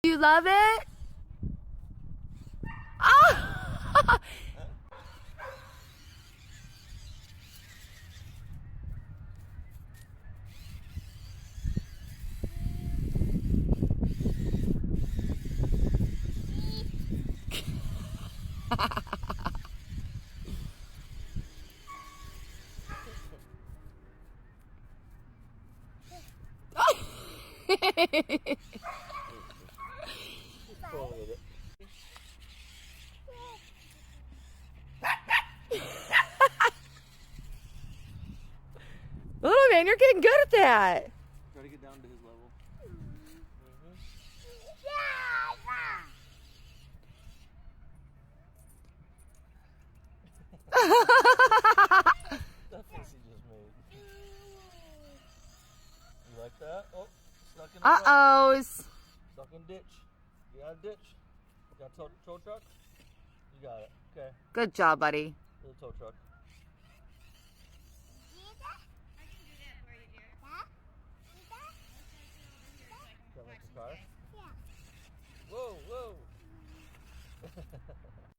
You love it? Oh! Little man, you're getting good at that. Try to get down to his level. That face he just made. You like that? Oh, stuck in the rut. Uh-ohs. Stuck in ditch. You got a ditch? You got a tow truck? You got it. Okay. Good job, buddy. There's a tow truck. Got like the car? Yeah. Whoa, whoa.